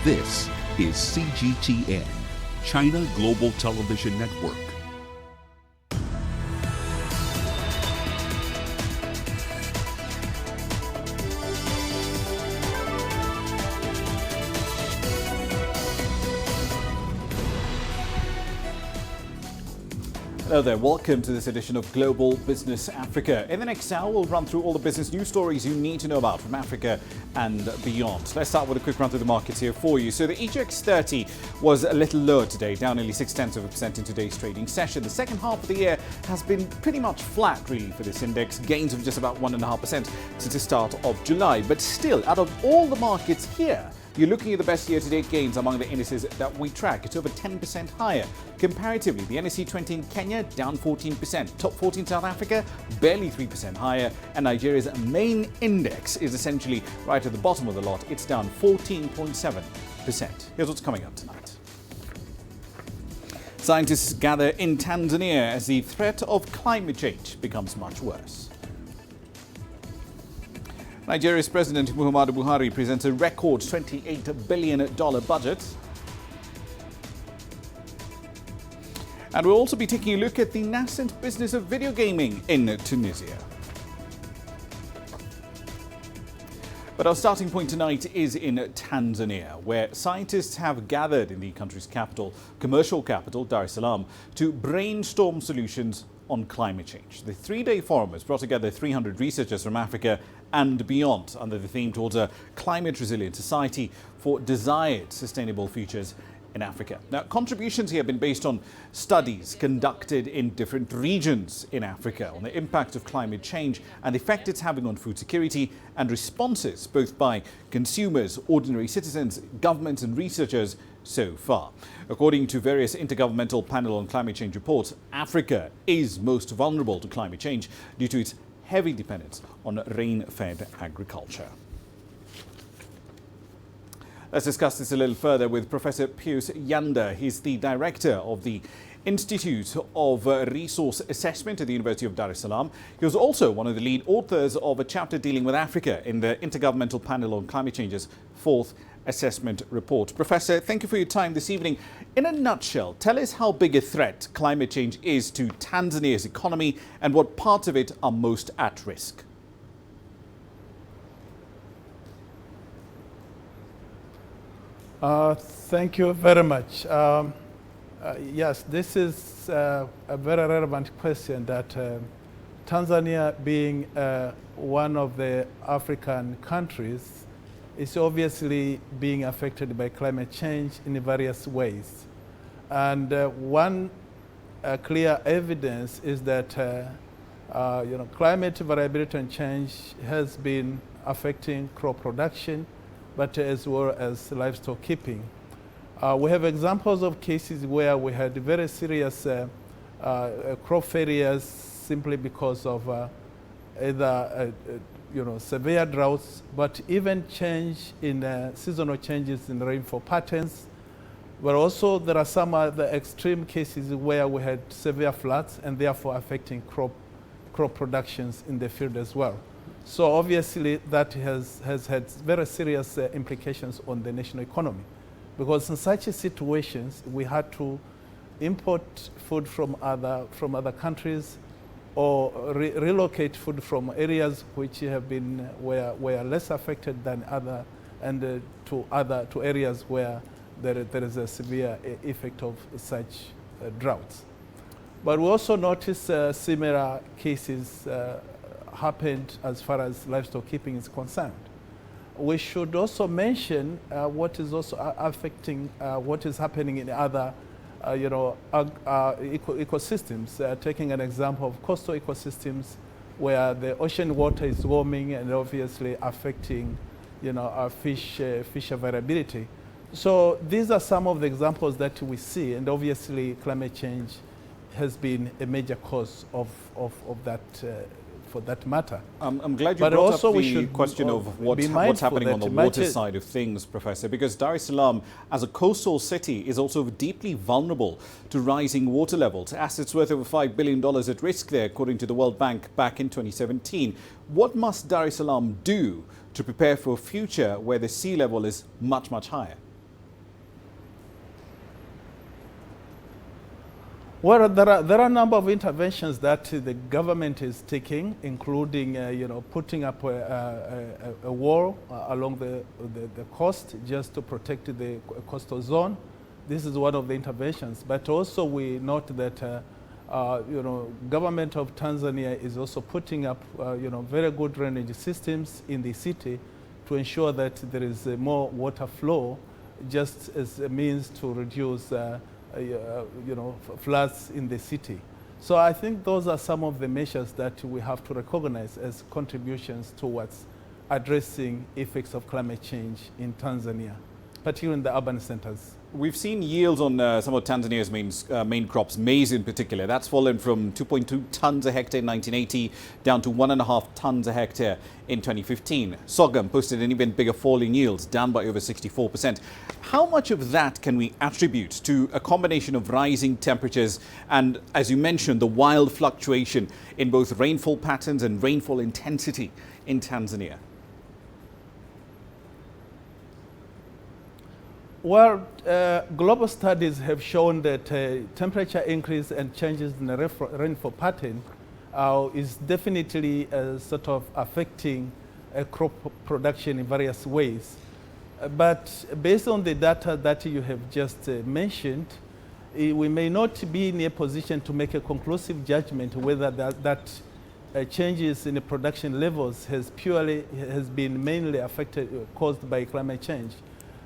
This is CGTN, China Global Television Network. Hello there, welcome to this edition of Global Business Africa. In the next hour, we'll run through all the business news stories you need to know about from Africa and beyond. Let's start with a quick run through the markets here for you. So the EGX 30 was a little lower today, down nearly 0.6% in today's trading session. The second half of the year has been pretty much flat, really, for this index. Gains of just about 1.5% since the start of July. But still, out of all the markets here, you're looking at the best year-to-date gains among the indices that we track. It's over 10% higher. Comparatively, the NSE 20 in Kenya down 14%. Top 14 South Africa barely 3% higher. And Nigeria's main index is essentially right at the bottom of the lot. It's down 14.7%. Here's what's coming up tonight. Scientists gather in Tanzania as the threat of climate change becomes much worse. Nigeria's President Muhammadu Buhari presents a record $28 billion budget. And we'll also be taking a look at the nascent business of video gaming in Tunisia. But our starting point tonight is in Tanzania, where scientists have gathered in the country's capital, commercial capital, Dar es Salaam, to brainstorm solutions on climate change. The three-day forum has brought together 300 researchers from Africa and beyond under the theme towards a climate-resilient society for desired sustainable futures in Africa. Now, contributions here have been based on studies conducted in different regions in Africa on the impact of climate change and the effect it's having on food security, and responses both by consumers, ordinary citizens, governments and researchers so far. According to various Intergovernmental Panel on Climate Change reports, Africa is most vulnerable to climate change due to its heavy dependence on rain-fed agriculture. Let's discuss this a little further with Professor Pius Yanda. He's the director of the Institute of Resource Assessment at the University of Dar es Salaam. He was also one of the lead authors of a chapter dealing with Africa in the Intergovernmental Panel on Climate Change's fourth assessment report. Professor, thank you for your time this evening. In a nutshell, tell us how big a threat climate change is to Tanzania's economy and what parts of it are most at risk. Thank you very much. Yes, this is a very relevant question that Tanzania, being one of the African countries, is obviously being affected by climate change in various ways. And one clear evidence is that climate variability and change has been affecting crop production, but as well as livestock keeping. We have examples of cases where we had very serious crop failures simply because of either severe droughts, but even change in seasonal changes in rainfall patterns. But also there are some other extreme cases where we had severe floods and therefore affecting crop productions in the field as well. So obviously that has had very serious implications on the national economy, because in such situations we had to import food from other countries or relocate food from areas which have been were less affected than other, and to areas where there is a severe effect of such droughts. But we also notice similar cases happened as far as livestock keeping is concerned. We should also mention what is also affecting what is happening in other ecosystems. Taking an example of coastal ecosystems where the ocean water is warming and obviously affecting our fish availability. So these are some of the examples that we see, and obviously climate change has been a major cause of that for that matter. I'm glad you brought up the question of what's happening on the water side of things, Professor, because Dar es Salaam, as a coastal city, is also deeply vulnerable to rising water levels. Assets worth over $5 billion at risk there, according to the World Bank back in 2017. What must Dar es Salaam do to prepare for a future where the sea level is much, much higher? Well, there are a number of interventions that the government is taking, including putting up a wall along the coast just to protect the coastal zone. This is one of the interventions. But also we note that government of Tanzania is also putting up very good drainage systems in the city to ensure that there is more water flow, just as a means to reduce floods in the city. So I think those are some of the measures that we have to recognize as contributions towards addressing effects of climate change in Tanzania, particularly in the urban centers. We've seen yields on some of Tanzania's main crops, maize in particular. That's fallen from 2.2 tons a hectare in 1980 down to 1.5 tons a hectare in 2015. Sorghum posted an even bigger fall in yields, down by over 64%. How much of that can we attribute to a combination of rising temperatures and, as you mentioned, the wild fluctuation in both rainfall patterns and rainfall intensity in Tanzania? Well, global studies have shown that temperature increase and changes in the rainfall pattern is definitely sort of affecting crop production in various ways. But based on the data that you have just mentioned, we may not be in a position to make a conclusive judgment whether that changes in the production levels has been mainly caused by climate change.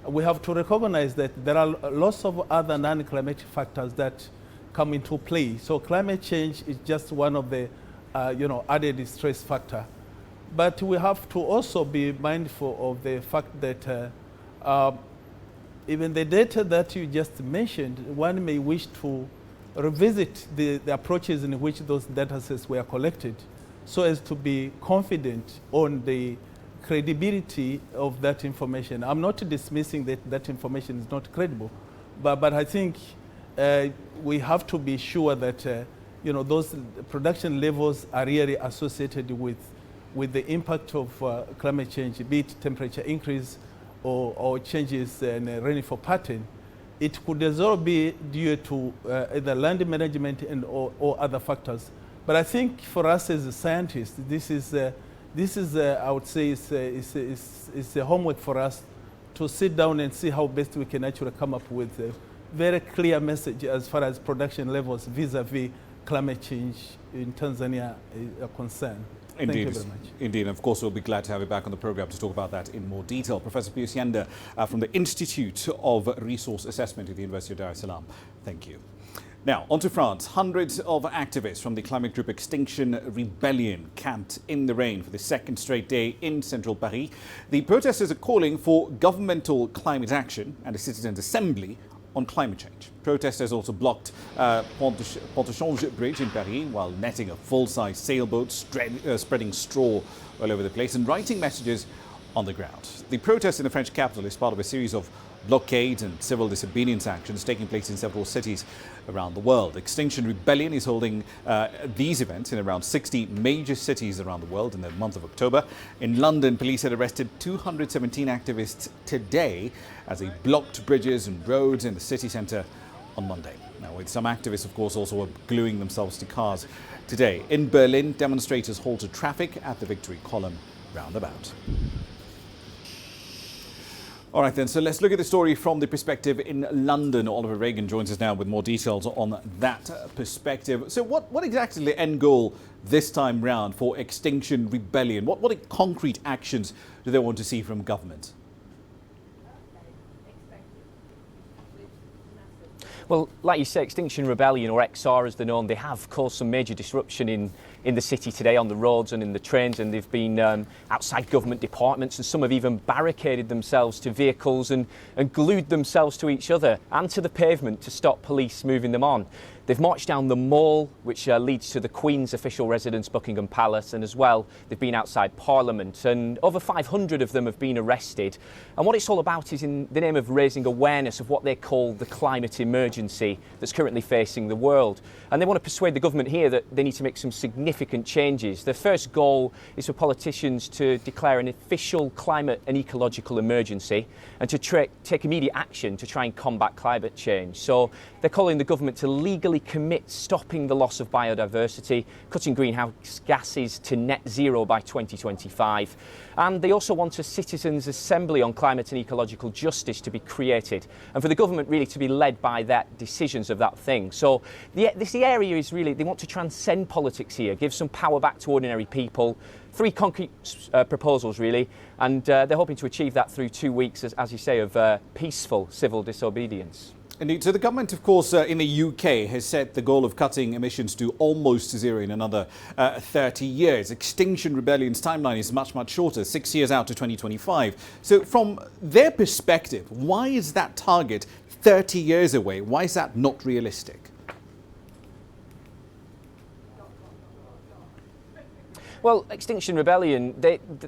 We have to recognize that there are lots of other non-climatic factors that come into play. So climate change is just one of the added stress factor. But we have to also be mindful of the fact that even the data that you just mentioned, one may wish to revisit the approaches in which those data sets were collected so as to be confident on the credibility of that information. I'm not dismissing that information is not credible, but I think we have to be sure that those production levels are really associated with the impact of climate change, be it temperature increase or changes in rainfall pattern. It could as well be due to either land management or other factors. But I think for us as scientists, this is I would say, it's a homework for us to sit down and see how best we can actually come up with a very clear message as far as production levels vis-a-vis climate change in Tanzania are concerned. Indeed. Thank you very much. Indeed. And of course, we'll be glad to have you back on the program to talk about that in more detail. Professor Pius Yanda from the Institute of Resource Assessment at the University of Dar es Salaam. Thank you. Now, on to France. Hundreds of activists from the climate group Extinction Rebellion camped in the rain for the second straight day in central Paris. The protesters are calling for governmental climate action and a citizens' assembly on climate change. Protesters also blocked Pont de Change Bridge in Paris while netting a full-size sailboat, spreading straw all over the place and writing messages on the ground. The protest in the French capital is part of a series of blockades and civil disobedience actions taking place in several cities around the world. Extinction Rebellion is holding these events in around 60 major cities around the world in the month of October. In London, police had arrested 217 activists today as they blocked bridges and roads in the city centre on Monday. Now, with some activists, of course, also were gluing themselves to cars today. In Berlin, demonstrators halted traffic at the Victory Column roundabout. All right, then, so let's look at the story from the perspective in London. Oliver Reagan joins us now with more details on that perspective. So what exactly is the end goal this time round for Extinction Rebellion? What concrete actions do they want to see from government? Well, like you say, Extinction Rebellion, or XR as they're known, they have caused some major disruption in the city today on the roads and in the trains, and they've been outside government departments, and some have even barricaded themselves to vehicles and glued themselves to each other and to the pavement to stop police moving them on. They've marched down the Mall, which leads to the Queen's official residence, Buckingham Palace, and as well, they've been outside Parliament, and over 500 of them have been arrested. And what it's all about is in the name of raising awareness of what they call the climate emergency that's currently facing the world. And they want to persuade the government here that they need to make some significant changes. Their first goal is for politicians to declare an official climate and ecological emergency and to take immediate action to try and combat climate change. So they're calling the government to legally actually commit stopping the loss of biodiversity, cutting greenhouse gases to net zero by 2025. And they also want a citizens' assembly on climate and ecological justice to be created, and for the government really to be led by that decisions of that thing. So the area is really, they want to transcend politics here, give some power back to ordinary people. 3 concrete proposals really, and they're hoping to achieve that through 2 weeks, as you say, of peaceful civil disobedience. Indeed. So the government, of course, in the UK has set the goal of cutting emissions to almost zero in another 30 years. Extinction Rebellion's timeline is much, much shorter, 6 years out to 2025. So from their perspective, why is that target 30 years away? Why is that not realistic? Well, Extinction Rebellion,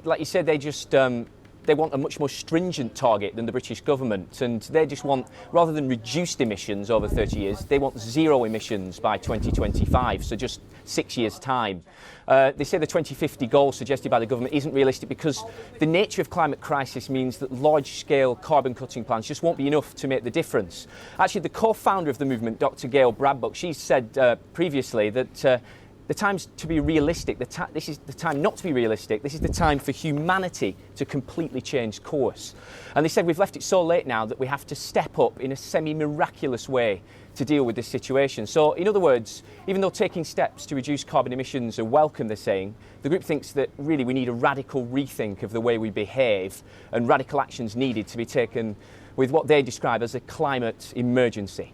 like you said, they want a much more stringent target than the British government, and they just want, rather than reduced emissions over 30 years, they want zero emissions by 2025, so just 6 years' time. They say the 2050 goal suggested by the government isn't realistic because the nature of climate crisis means that large-scale carbon-cutting plans just won't be enough to make the difference. Actually, the co-founder of the movement, Dr. Gail Bradbuck, she said previously that the time's to be realistic. This is the time not to be realistic. This is the time for humanity to completely change course. And they said we've left it so late now that we have to step up in a semi-miraculous way to deal with this situation. So, in other words, even though taking steps to reduce carbon emissions are welcome, they're saying, the group thinks that really we need a radical rethink of the way we behave, and radical actions needed to be taken with what they describe as a climate emergency.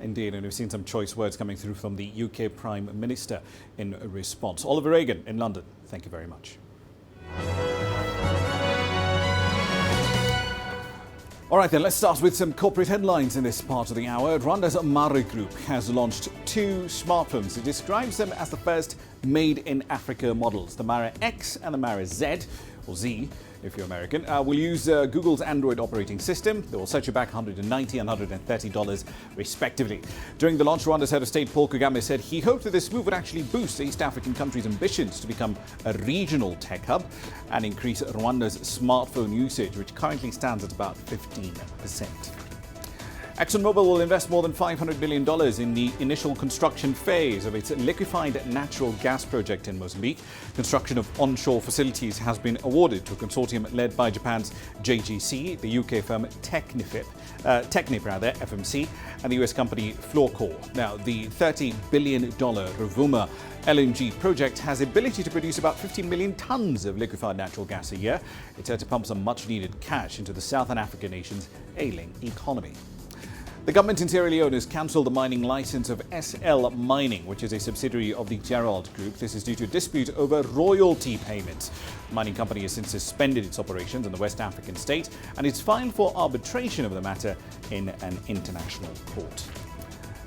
Indeed, and we've seen some choice words coming through from the UK Prime Minister in response. Oliver Reagan in London, thank you very much. All right then, let's start with some corporate headlines in this part of the hour. Rwanda's Mare Group has launched 2 smartphones. It describes them as the first made in Africa models. The Mare X and the Mare Z, or Z, if you're American, will use Google's Android operating system. They will set you back $190 and $130 respectively. During the launch, Rwanda's head of state Paul Kagame said he hoped that this move would actually boost East African countries' ambitions to become a regional tech hub and increase Rwanda's smartphone usage, which currently stands at about 15%. ExxonMobil will invest more than $500 million in the initial construction phase of its liquefied natural gas project in Mozambique. Construction of onshore facilities has been awarded to a consortium led by Japan's JGC, the UK firm Technip FMC, and the US company Fluorcore. Now, the $30 billion Rovuma LNG project has the ability to produce about 15 million tons of liquefied natural gas a year. It's set to pump some much-needed cash into the Southern African nation's ailing economy. The government in Sierra Leone has cancelled the mining license of SL Mining, which is a subsidiary of the Gerald Group. This is due to a dispute over royalty payments. The mining company has since suspended its operations in the West African state and it's filed for arbitration of the matter in an international court.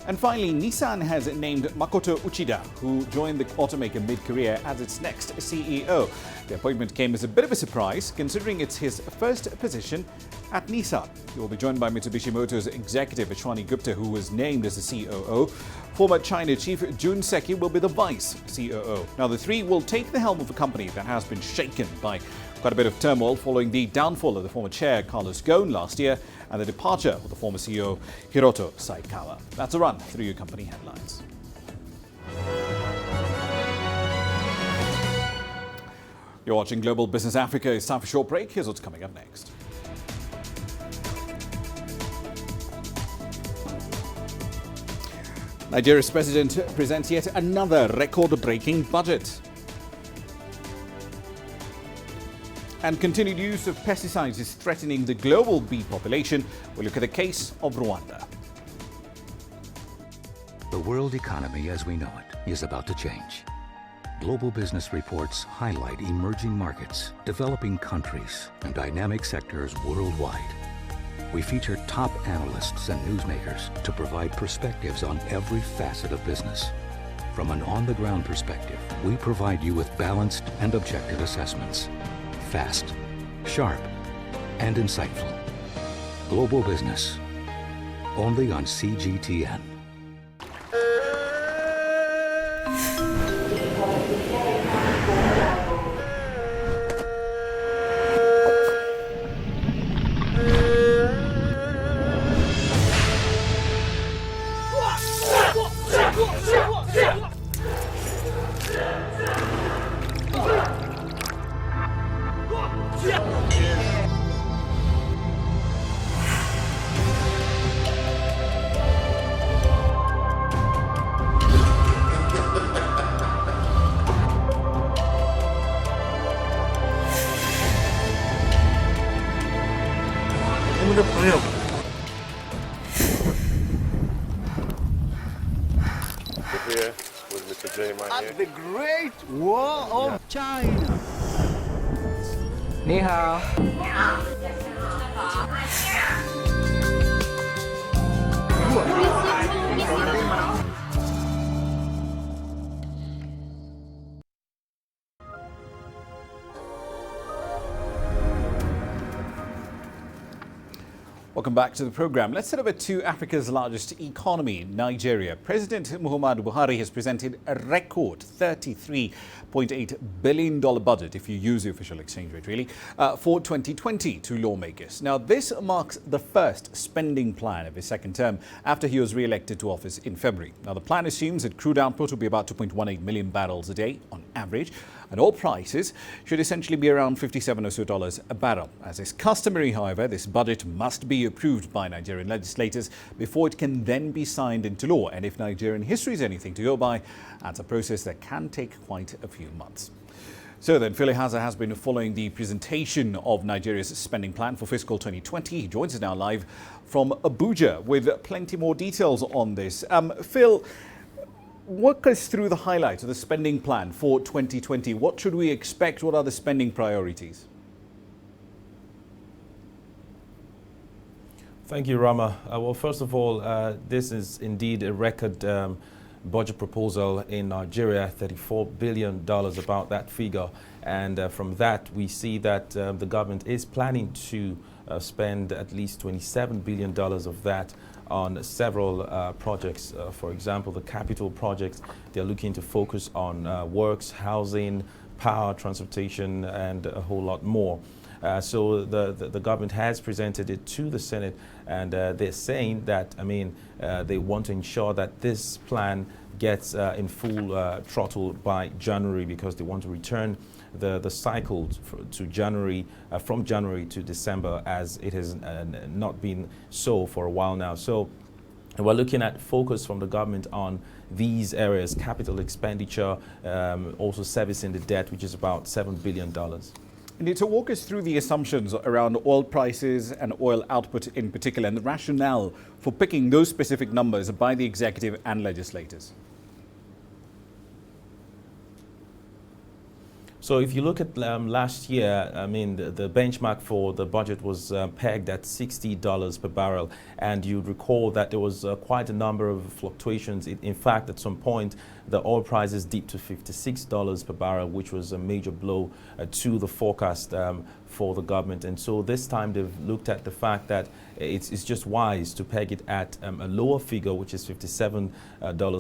And finally, Nissan has named Makoto Uchida, who joined the automaker mid-career, as its next CEO. The appointment came as a bit of a surprise, considering it's his first position at Nissan. He will be joined by Mitsubishi Motors executive Ashwani Gupta, who was named as the COO. Former China chief Jun Seki will be the vice COO. Now, the three will take the helm of a company that has been shaken by quite a bit of turmoil following the downfall of the former chair Carlos Ghosn last year and the departure of the former CEO Hiroto Saikawa. That's a run through your company headlines. You're watching Global Business Africa. It's time for a short break. Here's what's coming up next. Nigeria's president presents yet another record-breaking budget. And continued use of pesticides is threatening the global bee population. We'll look at the case of Rwanda. The world economy as we know it is about to change. Global business reports highlight emerging markets, developing countries, and dynamic sectors worldwide. We feature top analysts and newsmakers to provide perspectives on every facet of business. From an on-the-ground perspective, we provide you with balanced and objective assessments. Fast, sharp, and insightful. Global Business, only on CGTN. Here with Mr. J. Right here. The Great Wall of China. 你好。 Welcome back to the program. Let's head over to Africa's largest economy, Nigeria. President Muhammadu Buhari has presented a record $33.8 billion budget, if you use the official exchange rate, really, for 2020 to lawmakers. Now, this marks the first spending plan of his second term after he was re-elected to office in February. Now, the plan assumes that crude output will be about 2.18 million barrels a day on average, and oil prices should essentially be around $57 or so a barrel. As is customary, however, this budget must be approved by Nigerian legislators before it can then be signed into law. And if Nigerian history is anything to go by, that's a process that can take quite a few months. So then, Phil Haza has been following the presentation of Nigeria's spending plan for fiscal 2020. He joins us now live from Abuja with plenty more details on this. Phil, walk us through the highlights of the spending plan for 2020. What should we expect? What are the spending priorities? Thank you, Ramah. Well, first of all, this is indeed a record budget proposal in Nigeria, $34 billion, about that figure. And from that, we see that the government is planning to spend at least $27 billion of that on several projects. For example, the capital projects, they're looking to focus on works, housing, power, transportation, and a whole lot more. So the government has presented it to the Senate, and they're saying that, they want to ensure that this plan gets in full throttle by January, because they want to return the cycle to January, from January to December, as it has not been so for a while now. So we're looking at focus from the government on these areas: capital expenditure, also servicing the debt, which is about $7 billion. And to walk us through the assumptions around oil prices and oil output in particular, and the rationale for picking those specific numbers by the executive and legislators. So if you look at last year, the benchmark for the budget was pegged at $60 per barrel. And you recall that there was quite a number of fluctuations. In fact, at some point, the oil prices dipped to $56 per barrel, which was a major blow to the forecast for the government. And so this time they've looked at the fact that it's just wise to peg it at a lower figure, which is $57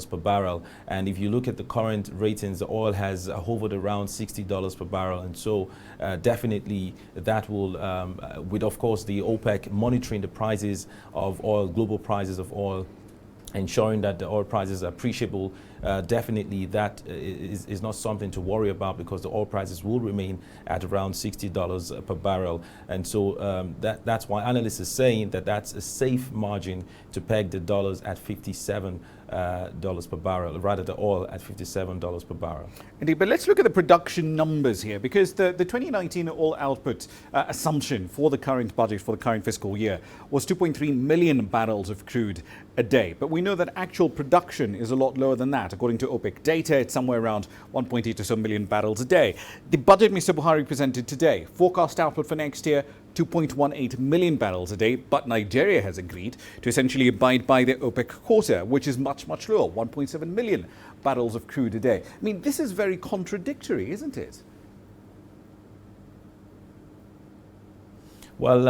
per barrel. And if you look at the current ratings, the oil has hovered around $60 per barrel. And so definitely that will, with of course the OPEC monitoring the prices of oil, global prices of oil, ensuring that the oil prices are appreciable, definitely that is not something to worry about, because the oil prices will remain at around $60 per barrel. And so that's why analysts are saying that that's a safe margin to peg the dollars at $57 per barrel, rather the oil at $57 per barrel. Indeed, but let's look at the production numbers here, because the 2019 oil output assumption for the current budget, for the current fiscal year, was 2.3 million barrels of crude a day. But we know that actual production is a lot lower than that. According to OPEC data, it's somewhere around 1.8 or so million barrels a day. The budget Mr. Buhari presented today, forecast output for next year, 2.18 million barrels a day, but Nigeria has agreed to essentially abide by the OPEC quota, which is much, much lower, 1.7 million barrels of crude a day. This is very contradictory, isn't it? Well,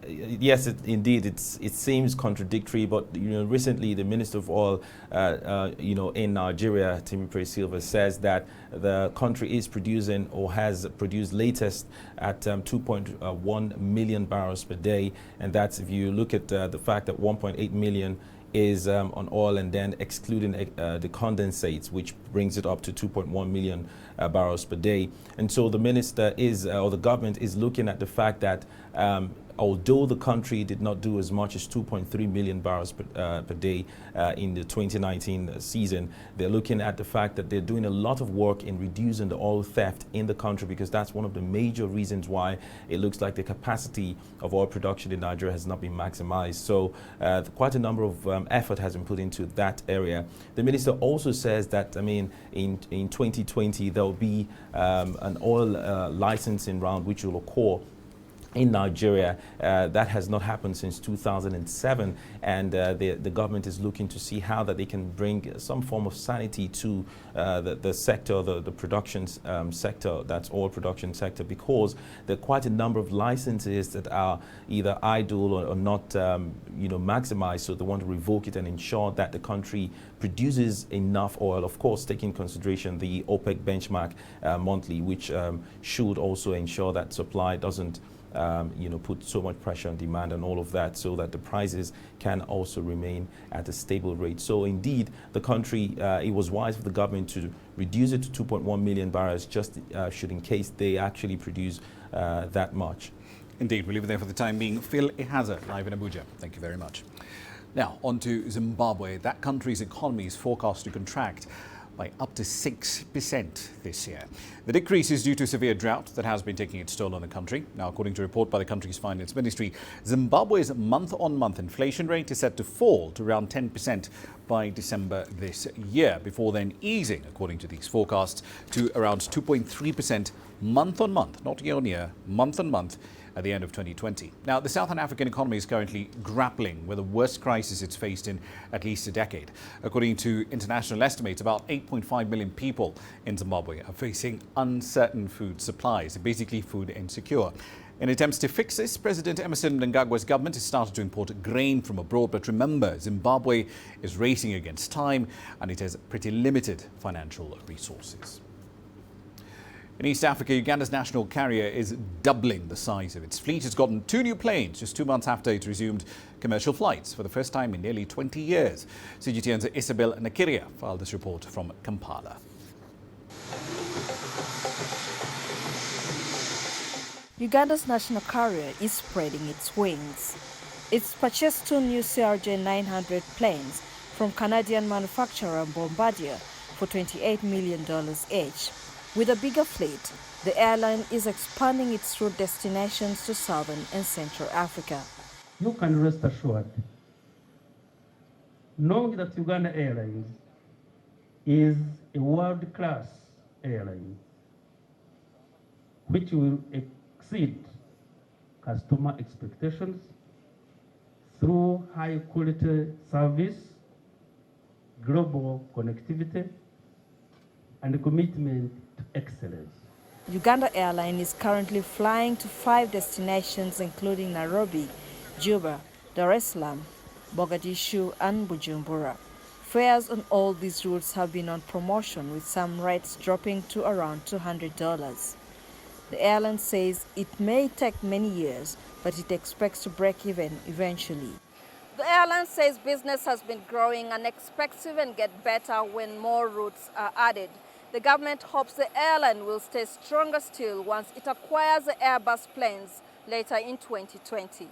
yes, indeed, it seems contradictory. But recently the Minister of Oil, in Nigeria, Timothy Silva, says that the country is producing, or has produced latest, at 2.1 million barrels per day, and that's if you look at the fact that 1.8 million is on oil, and then excluding the condensates, which brings it up to 2.1 million barrels per day. And so the minister is, or the government is looking at the fact that although the country did not do as much as 2.3 million barrels per day in the 2019 season, they're looking at the fact that they're doing a lot of work in reducing the oil theft in the country, because that's one of the major reasons why it looks like the capacity of oil production in Nigeria has not been maximized. So quite a number of effort has been put into that area. The minister also says that, I mean, in 2020 there will be an oil licensing round which will occur in Nigeria. That has not happened since 2007, and the government is looking to see how that they can bring some form of sanity to the sector, the production sector, that's oil production sector, because there are quite a number of licenses that are either idle or not maximized, so they want to revoke it and ensure that the country produces enough oil, of course taking into consideration the OPEC benchmark monthly, which should also ensure that supply doesn't put so much pressure on demand and all of that, so that the prices can also remain at a stable rate. So indeed, the country, it was wise for the government to reduce it to 2.1 million barrels, just should in case they actually produce that much. Indeed, we'll leave it there for the time being. Phil Ihaza, live in Abuja. Thank you very much. Now, on to Zimbabwe. That country's economy is forecast to contract by up to 6% this year. The decrease is due to severe drought that has been taking its toll on the country. Now, according to a report by the country's finance ministry, Zimbabwe's month-on-month inflation rate is set to fall to around 10% by December this year, before then easing, according to these forecasts, to around 2.3% month-on-month, not year-on-year, month-on-month, at the end of 2020. Now, the Southern African economy is currently grappling with the worst crisis it's faced in at least a decade. According to international estimates, about 8.5 million people in Zimbabwe are facing uncertain food supplies, basically food insecure. In attempts to fix this, President Emmerson Mnangagwa's government has started to import grain from abroad. But remember, Zimbabwe is racing against time and it has pretty limited financial resources. In East Africa, Uganda's national carrier is doubling the size of its fleet. It's gotten 2 new planes just 2 months after it resumed commercial flights for the first time in nearly 20 years. CGTN's Isabel Nakiria filed this report from Kampala. Uganda's national carrier is spreading its wings. It's purchased 2 new CRJ 900 planes from Canadian manufacturer Bombardier for $28 million each. With a bigger fleet, the airline is expanding its route destinations to Southern and Central Africa. You can rest assured, knowing that Uganda Airlines is a world-class airline, which will exceed customer expectations through high-quality service, global connectivity, and a commitment to excellence. Uganda Airline is currently flying to 5 destinations, including Nairobi, Juba, Dar es Salaam, Mogadishu, and Bujumbura. Fares on all these routes have been on promotion, with some rates dropping to around $200. The airline says it may take many years, but it expects to break even eventually. The airline says business has been growing and expects to even get better when more routes are added. The government hopes the airline will stay stronger still once it acquires the Airbus planes later in 2020.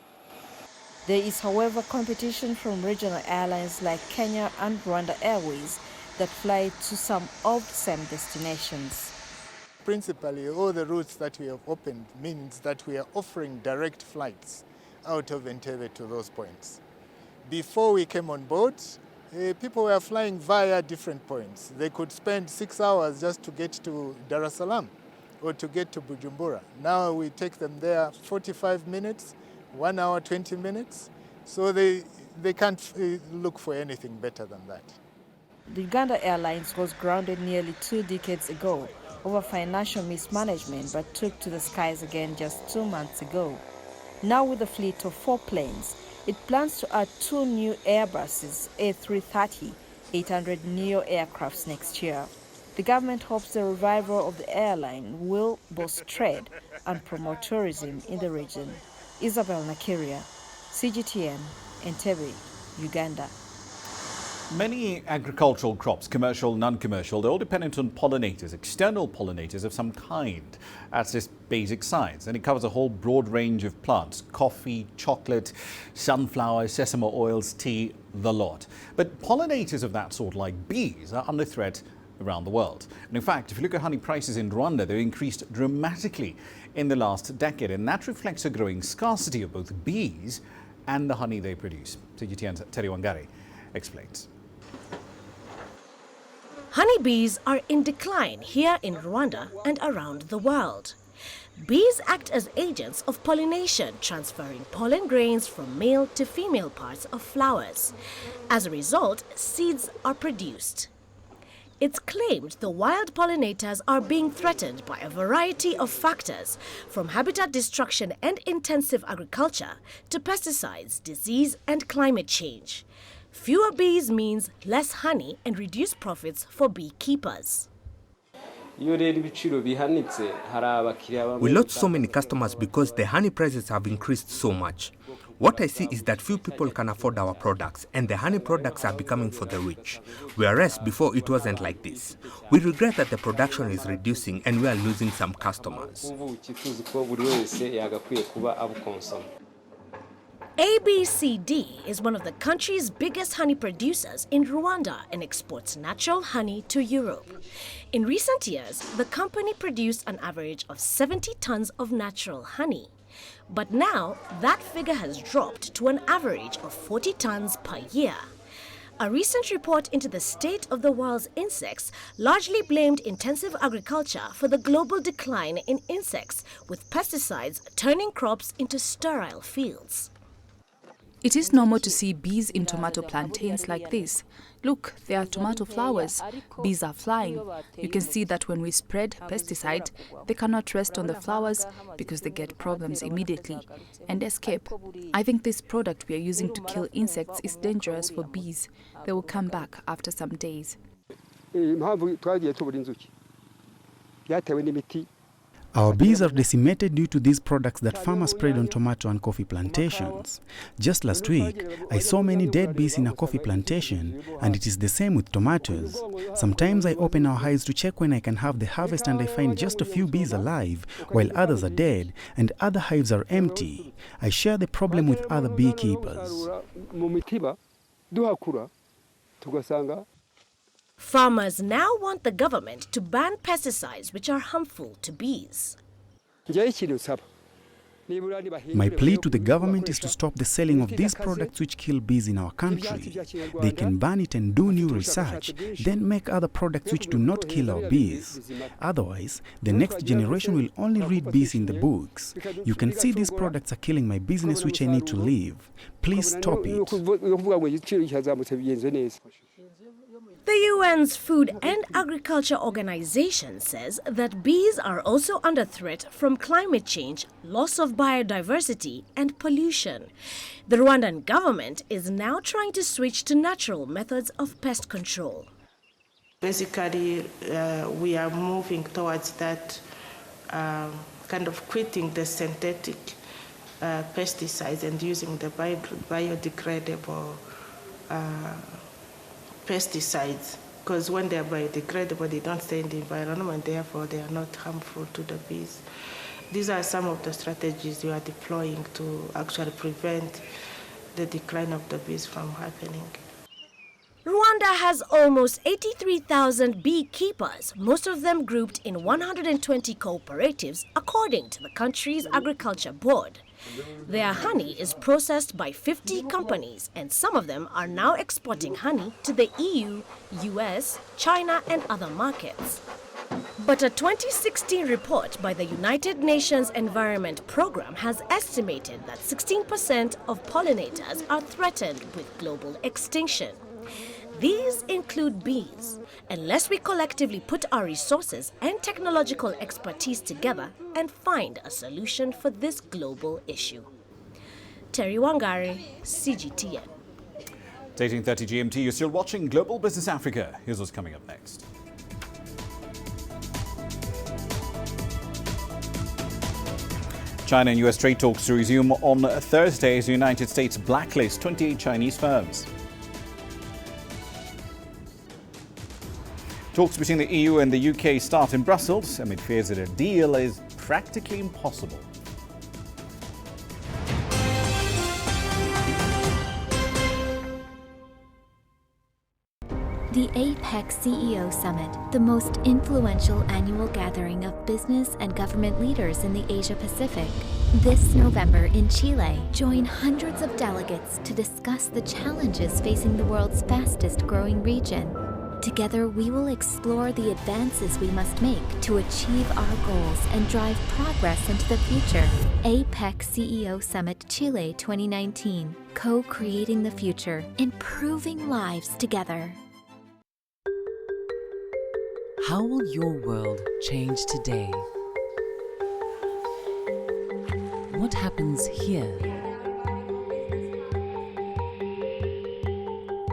There is, however, competition from regional airlines like Kenya and Rwanda Airways that fly to some of the same destinations. Principally, all the routes that we have opened means that we are offering direct flights out of Entebbe to those points. Before we came on board, people were flying via different points. They could spend 6 hours just to get to Dar es Salaam or to get to Bujumbura. Now we take them there 45 minutes, 1 hour, 20 minutes. So they can't look for anything better than that. The Uganda Airlines was grounded nearly 2 decades ago over financial mismanagement, but took to the skies again just 2 months ago. Now with a fleet of 4 planes, it plans to add 2 new Airbuses A330-800 neo aircrafts next year. The government hopes the revival of the airline will boost trade and promote tourism in the region. Isabel Nakiria, CGTN, Entebbe, Uganda. Many agricultural crops, commercial, non-commercial, they're all dependent on pollinators, external pollinators of some kind. That's just basic science, and it covers a whole broad range of plants: coffee, chocolate, sunflower, sesame oils, tea, the lot. But pollinators of that sort, like bees, are under threat around the world. And in fact, if you look at honey prices in Rwanda, they've increased dramatically in the last decade, and that reflects a growing scarcity of both bees and the honey they produce. CGTN's Terry Wangari explains. Honeybees are in decline here in Rwanda and around the world. Bees act as agents of pollination, transferring pollen grains from male to female parts of flowers. As a result, seeds are produced. It's claimed the wild pollinators are being threatened by a variety of factors, from habitat destruction and intensive agriculture to pesticides, disease and climate change. Fewer bees means less honey and reduced profits for beekeepers. We lost so many customers because the honey prices have increased so much. What I see is that few people can afford our products, and the honey products are becoming for the rich, whereas before it wasn't like this. We regret that the production is reducing and we are losing some customers. ABCD is one of the country's biggest honey producers in Rwanda and exports natural honey to Europe. In recent years, the company produced an average of 70 tons of natural honey. But now, that figure has dropped to an average of 40 tons per year. A recent report into the state of the world's insects largely blamed intensive agriculture for the global decline in insects, with pesticides turning crops into sterile fields. It is normal to see bees in tomato plantains like this. Look, there are tomato flowers. Bees are flying. You can see that when we spread pesticide, they cannot rest on the flowers because they get problems immediately and escape. I think this product we are using to kill insects is dangerous for bees. They will come back after some days. Our bees are decimated due to these products that farmers sprayed on tomato and coffee plantations. Just last week, I saw many dead bees in a coffee plantation, and it is the same with tomatoes. Sometimes I open our hives to check when I can have the harvest, and I find just a few bees alive, while others are dead, and other hives are empty. I share the problem with other beekeepers. Farmers now want the government to ban pesticides which are harmful to bees. My plea to the government is to stop the selling of these products which kill bees in our country. They can ban it and do new research, then make other products which do not kill our bees. Otherwise, the next generation will only read bees in the books. You can see these products are killing my business which I need to leave. Please stop it. The UN's Food and Agriculture Organization says that bees are also under threat from climate change, loss of biodiversity, and pollution. The Rwandan government is now trying to switch to natural methods of pest control. Basically, we are moving towards that kind of quitting the synthetic pesticides and using the biodegradable pesticides, because when they are biodegradable, they don't stay in the environment, therefore they are not harmful to the bees. These are some of the strategies we are deploying to actually prevent the decline of the bees from happening. Rwanda has almost 83,000 beekeepers, most of them grouped in 120 cooperatives, according to the country's agriculture board. Their honey is processed by 50 companies, and some of them are now exporting honey to the EU, US, China, and other markets. But a 2016 report by the United Nations Environment Programme has estimated that 16% of pollinators are threatened with global extinction. These include bees. Unless we collectively put our resources and technological expertise together and find a solution for this global issue. Terry Wangari, CGTN. It's 18:30 GMT. You're still watching Global Business Africa. Here's what's coming up next. China and US trade talks to resume on Thursday as the United States blacklists 28 Chinese firms. Talks between the EU and the UK start in Brussels amid fears that a deal is practically impossible. The APEC CEO Summit, the most influential annual gathering of business and government leaders in the Asia-Pacific. This November in Chile, join hundreds of delegates to discuss the challenges facing the world's fastest-growing region. Together, we will explore the advances we must make to achieve our goals and drive progress into the future. APEC CEO Summit Chile 2019, co-creating the future, improving lives together. How will your world change today? What happens here?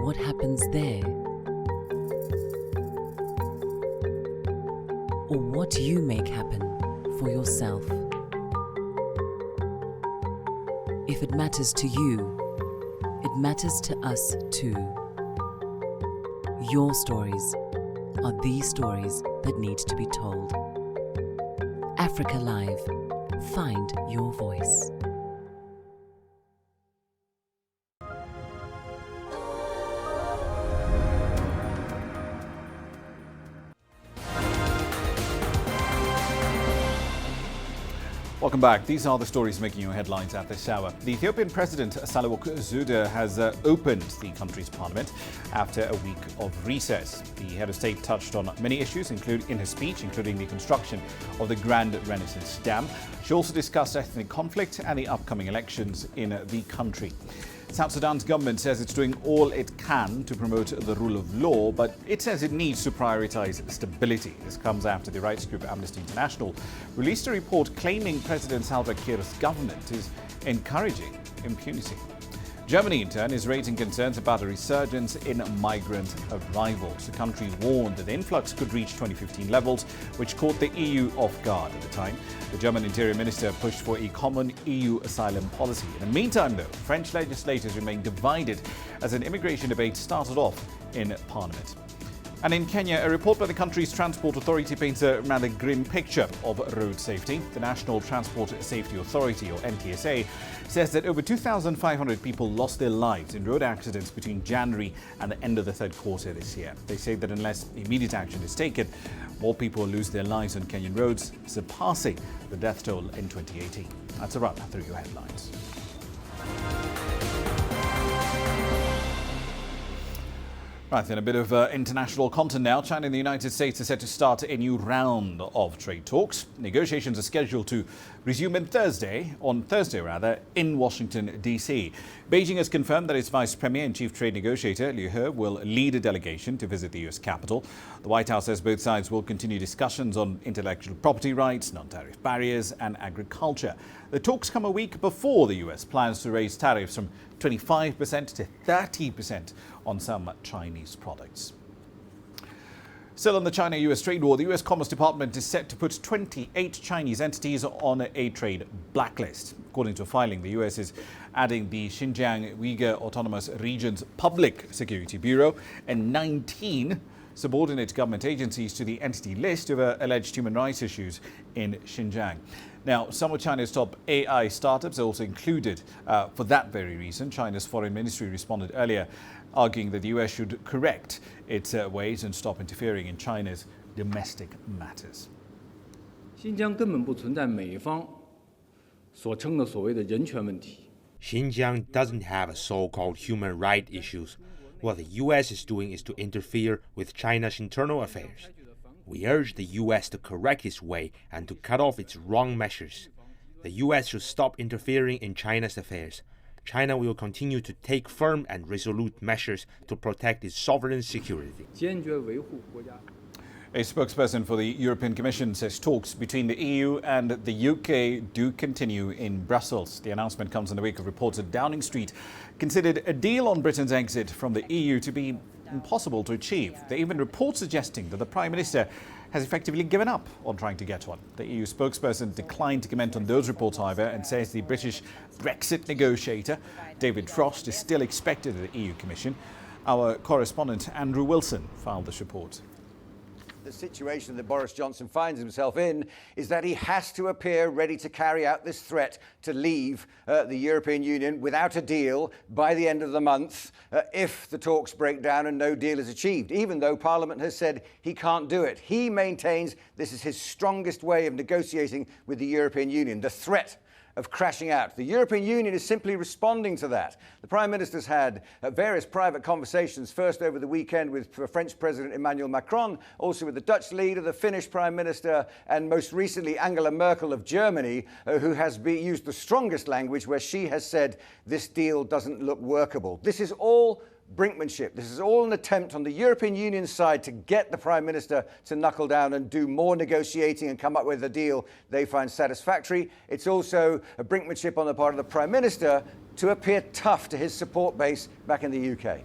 What happens there? Or what do you make happen for yourself? If it matters to you, it matters to us too. Your stories are the stories that need to be told. Africa Live. Find your voice. Welcome back. These are the stories making your headlines at this hour. The Ethiopian President Sahle-Work Zewde has opened the country's parliament after a week of recess. The head of state touched on many issues in his speech, including the construction of the Grand Renaissance Dam. She also discussed ethnic conflict and the upcoming elections in the country. South Sudan's government says it's doing all it can to promote the rule of law, but it says it needs to prioritize stability. This comes after the rights group Amnesty International released a report claiming President Salva Kiir's government is encouraging impunity. Germany, in turn, is raising concerns about a resurgence in migrant arrivals. The country warned that the influx could reach 2015 levels, which caught the EU off guard at the time. The German Interior Minister pushed for a common EU asylum policy. In the meantime, though, French legislators remain divided as an immigration debate started off in Parliament. And in Kenya, a report by the country's Transport Authority paints a rather grim picture of road safety. The National Transport Safety Authority, or NTSA, says that over 2,500 people lost their lives in road accidents between January and the end of the third quarter this year. They say that unless immediate action is taken, more people will lose their lives on Kenyan roads, surpassing the death toll in 2018. That's a run through your headlines. Right, then a bit of international content now. China and the United States are set to start a new round of trade talks. Negotiations are scheduled to resume on Thursday, in Washington, D.C. Beijing has confirmed that its Vice Premier and Chief Trade Negotiator, Liu He, will lead a delegation to visit the U.S. Capitol. The White House says both sides will continue discussions on intellectual property rights, non-tariff barriers and agriculture. The talks come a week before the U.S. plans to raise tariffs from 25% to 30% on some Chinese products. Still on the China-US trade war, the US Commerce Department is set to put 28 Chinese entities on a trade blacklist. According to a filing, the US is adding the Xinjiang Uyghur Autonomous Region's Public Security Bureau and 19 subordinate government agencies to the entity list over alleged human rights issues in Xinjiang. Now, some of China's top AI startups are also included for that very reason. China's foreign ministry responded earlier, arguing that the US should correct its ways and stop interfering in China's domestic matters. 新疆根本不存在美方所称的所谓的人权问题。 Xinjiang doesn't have a so-called human rights issues. What the US is doing is to interfere with China's internal affairs. We urge the US to correct its way and to cut off its wrong measures. The US should stop interfering in China's affairs. China will continue to take firm and resolute measures to protect its sovereign security. 坚决维护国家。 A spokesperson for the European Commission says talks between the EU and the UK do continue in Brussels. The announcement comes in the wake of reports that Downing Street considered a deal on Britain's exit from the EU to be impossible to achieve. There are even reports suggesting that the Prime Minister has effectively given up on trying to get one. The EU spokesperson declined to comment on those reports, however, and says the British Brexit negotiator, David Frost, is still expected at the EU Commission. Our correspondent, Andrew Wilson, filed this report. The situation that Boris Johnson finds himself in is that he has to appear ready to carry out this threat to leave the European Union without a deal by the end of the month if the talks break down and no deal is achieved, even though Parliament has said he can't do it. He maintains this is his strongest way of negotiating with the European Union, the threat of crashing out. The European Union is simply responding to that. The Prime Minister's had various private conversations, first over the weekend with French President Emmanuel Macron, also with the Dutch leader, the Finnish Prime Minister, and most recently Angela Merkel of Germany, who has used the strongest language where she has said this deal doesn't look workable. This is all brinkmanship. This is all an attempt on the European Union side to get the Prime Minister to knuckle down and do more negotiating and come up with a deal they find satisfactory. It's also a brinkmanship on the part of the Prime Minister to appear tough to his support base back in the UK.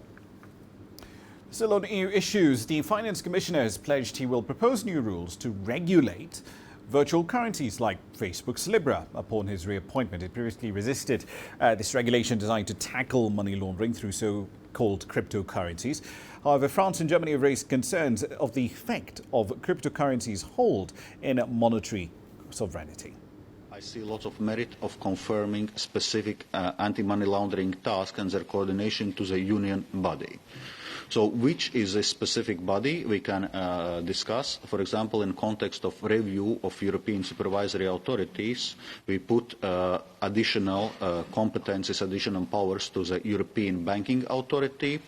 Still on EU issues, the Finance Commissioner has pledged he will propose new rules to regulate virtual currencies like Facebook's Libra upon his reappointment. It previously resisted this regulation designed to tackle money laundering through so-called cryptocurrencies. However, France and Germany have raised concerns of the effect of cryptocurrencies hold in monetary sovereignty. I see lots of merit of confirming specific anti-money laundering tasks and their coordination to the union body. So which is a specific body we can discuss. For example, in context of review of European supervisory authorities, we put additional competences, additional powers to the European Banking Authority,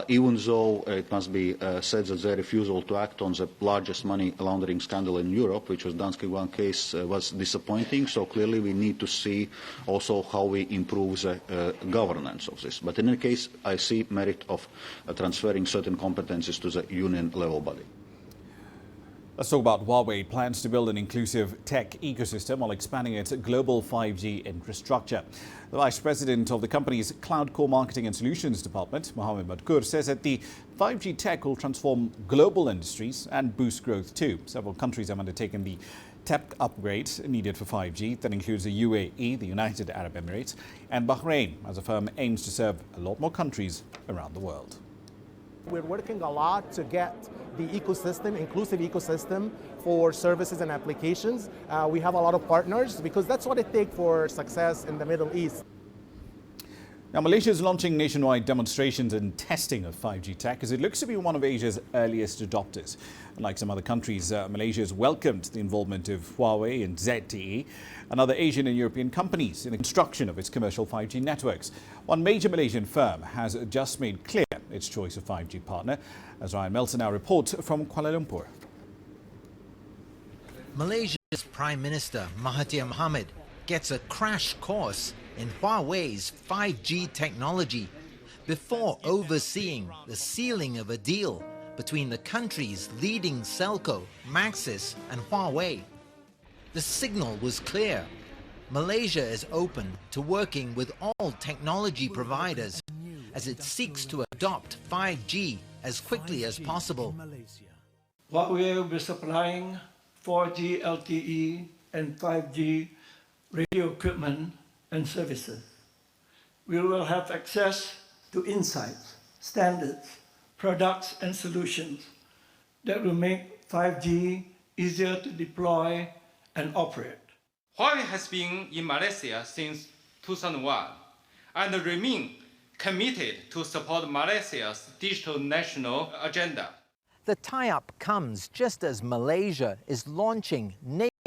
even though it must be said that their refusal to act on the largest money laundering scandal in Europe, which was Danske Bank case, was disappointing. So clearly we need to see also how we improve the governance of this. But in any case, I see merit of transferring certain competences to the union level body. Let's talk about Huawei plans to build an inclusive tech ecosystem while expanding its global 5G infrastructure. The Vice President of the company's Cloud Core Marketing and Solutions Department, Muhammadu Buhari, says that the 5G tech will transform global industries and boost growth too. Several countries have undertaken the tech upgrades needed for 5G. That includes the UAE, the United Arab Emirates, and Bahrain, as the firm aims to serve a lot more countries around the world. We're working a lot to get the ecosystem, inclusive ecosystem for services and applications. We have a lot of partners because that's what it takes for success in the Middle East. Now, Malaysia is launching nationwide demonstrations and testing of 5G tech as it looks to be one of Asia's earliest adopters. Like some other countries, Malaysia has welcomed the involvement of Huawei and ZTE and other Asian and European companies in the construction of its commercial 5G networks. One major Malaysian firm has just made clear its choice of 5G partner, as Ryan Melson now reports from Kuala Lumpur. Malaysia's Prime Minister Mahathir Mohamad gets a crash course in Huawei's 5G technology before overseeing the sealing of a deal between the country's leading Celco, Maxis and Huawei. The signal was clear. Malaysia is open to working with all technology providers as it seeks to adopt 5G as quickly as possible. Huawei will be supplying 4G LTE and 5G radio equipment and services. We will have access to insights, standards, products and solutions that will make 5G easier to deploy and operate. Huawei has been in Malaysia since 2001 and remains committed to support Malaysia's digital national agenda. The tie-up comes just as Malaysia is launching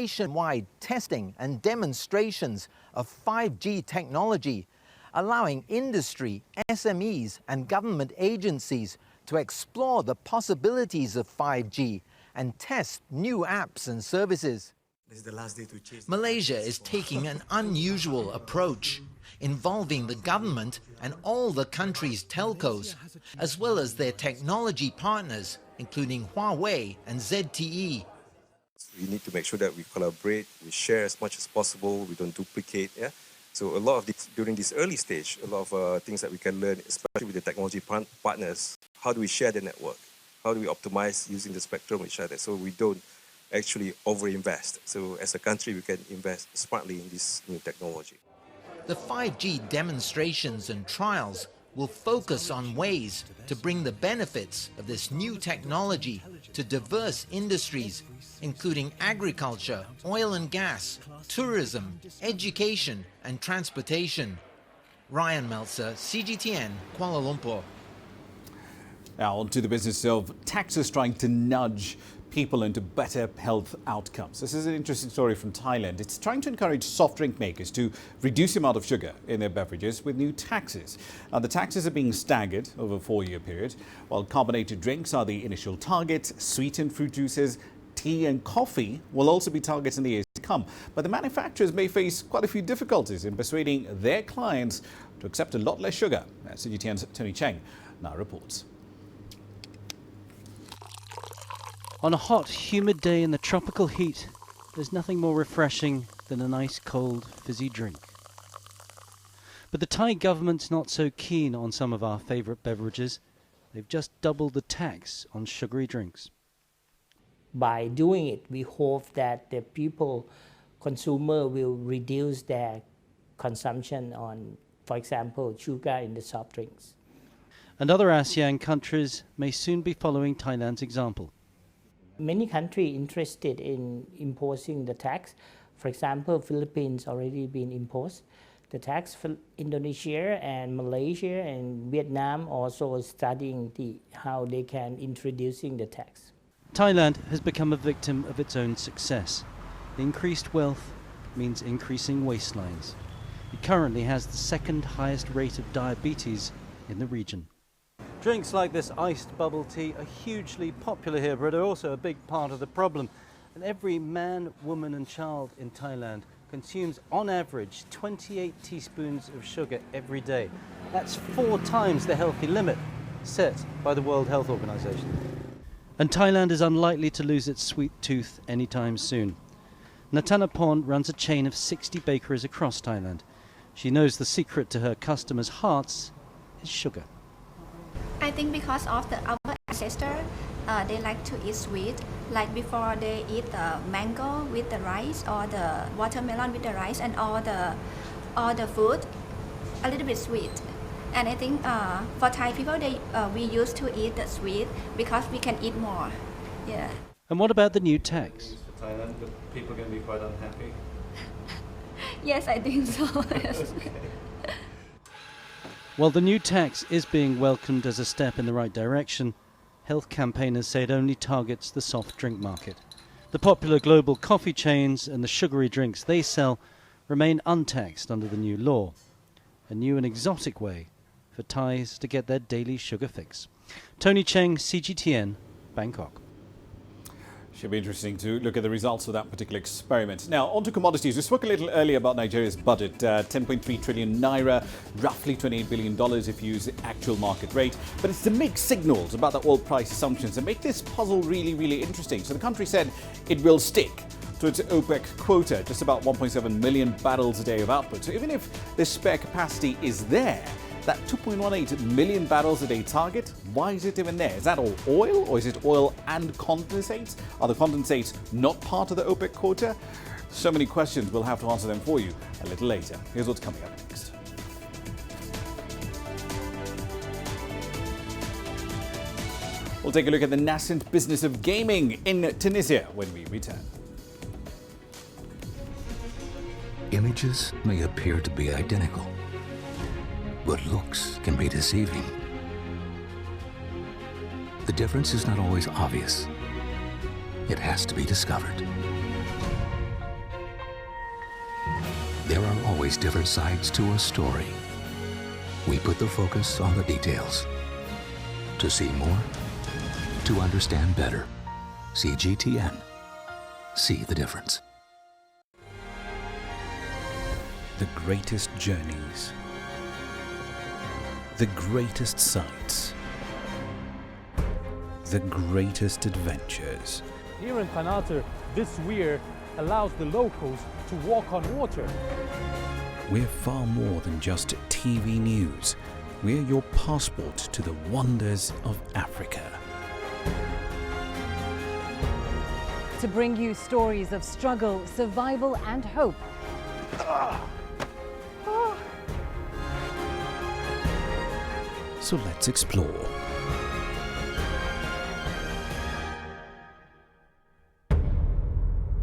nationwide testing and demonstrations of 5G technology, allowing industry, SMEs and government agencies to explore the possibilities of 5G and test new apps and services. This is the last day to chase. Malaysia is taking an unusual approach, involving the government and all the country's telcos, as well as their technology partners, including Huawei and ZTE. We need to make sure that we collaborate, we share as much as possible, we don't duplicate. Yeah? So a lot of this, during this early stage, a lot of things that we can learn, especially with the technology partners. How do we share the network? How do we optimize using the spectrum with each other so we don't actually overinvest? So as a country, we can invest smartly in this new technology. The 5G demonstrations and trials will focus on ways to bring the benefits of this new technology to diverse industries, including agriculture, oil and gas, tourism, education, and transportation. Ryan Meltzer, CGTN, Kuala Lumpur. Now on to the business of taxes trying to nudge people into better health outcomes. This is an interesting story from Thailand. It's trying to encourage soft drink makers to reduce the amount of sugar in their beverages with new taxes. Now, the taxes are being staggered over a 4-year period. While carbonated drinks are the initial target, sweetened fruit juices, tea and coffee will also be targets in the years to come. But the manufacturers may face quite a few difficulties in persuading their clients to accept a lot less sugar. CGTN's Tony Cheng now reports. On a hot, humid day in the tropical heat, there's nothing more refreshing than a nice, cold, fizzy drink. But the Thai government's not so keen on some of our favourite beverages. They've just doubled the tax on sugary drinks. By doing it, we hope that the consumer will reduce their consumption on, for example, sugar in the soft drinks. And other ASEAN countries may soon be following Thailand's example. Many countries interested in imposing the tax. For example, Philippines already been imposed the tax. For Indonesia and Malaysia and Vietnam also studying how they can introducing the tax. Thailand has become a victim of its own success. Increased wealth means increasing waistlines. It currently has the second highest rate of diabetes in the region. Drinks like this iced bubble tea are hugely popular here, but are also a big part of the problem. And every man, woman and child in Thailand consumes on average 28 teaspoons of sugar every day. That's 4 times the healthy limit set by the World Health Organization. And Thailand is unlikely to lose its sweet tooth anytime soon. Natanapon runs a chain of 60 bakeries across Thailand. She knows the secret to her customers' hearts is sugar. I think because of our ancestors, they like to eat sweet. Like before, they eat the mango with the rice or the watermelon with the rice, and all the food a little bit sweet. And I think for Thai people, we used to eat the sweet because we can eat more. Yeah. And what about the new tax? For Thailand, but people are going to be quite unhappy. Yes, I think so. Yes. While the new tax is being welcomed as a step in the right direction, health campaigners say it only targets the soft drink market. The popular global coffee chains and the sugary drinks they sell remain untaxed under the new law. A new and exotic way for Thais to get their daily sugar fix. Tony Cheng, CGTN, Bangkok. Should be interesting to look at the results of that particular experiment. Now, on to commodities. We spoke a little earlier about Nigeria's budget, 10.3 trillion naira, roughly $28 billion if you use the actual market rate. But it's the mixed signals about the oil price assumptions that make this puzzle really, really interesting. So the country said it will stick to its OPEC quota, just about 1.7 million barrels a day of output. So even if the spare capacity is there, that 2.18 million barrels a day target, why is it even there? Is that all oil, or is it oil and condensates? Are the condensates not part of the OPEC quota? So many questions, we'll have to answer them for you a little later. Here's what's coming up next. We'll take a look at the nascent business of gaming in Tunisia when we return. Images may appear to be identical, but looks can be deceiving. The difference is not always obvious. It has to be discovered. There are always different sides to a story. We put the focus on the details. To see more, to understand better. CGTN. See the difference. The greatest journeys, the greatest sights, the greatest adventures. Here in Tanater, this weir allows the locals to walk on water. We're far more than just TV news. We're your passport to the wonders of Africa. To bring you stories of struggle, survival and hope. So let's explore.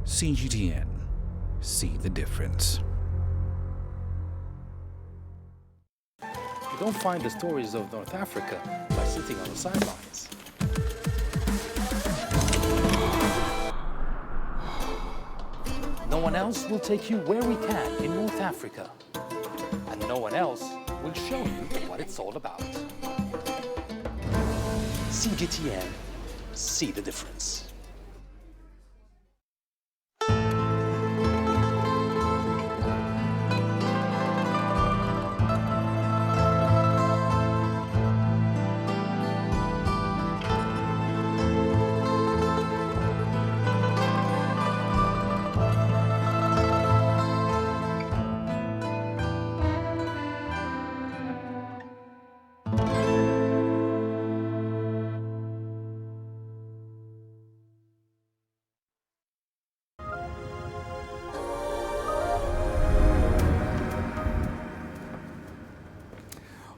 CGTN. See the difference. You don't find the stories of North Africa by sitting on the sidelines. No one else will take you where we can in North Africa. And no one else will show you what it's all about. CGTN. See the difference.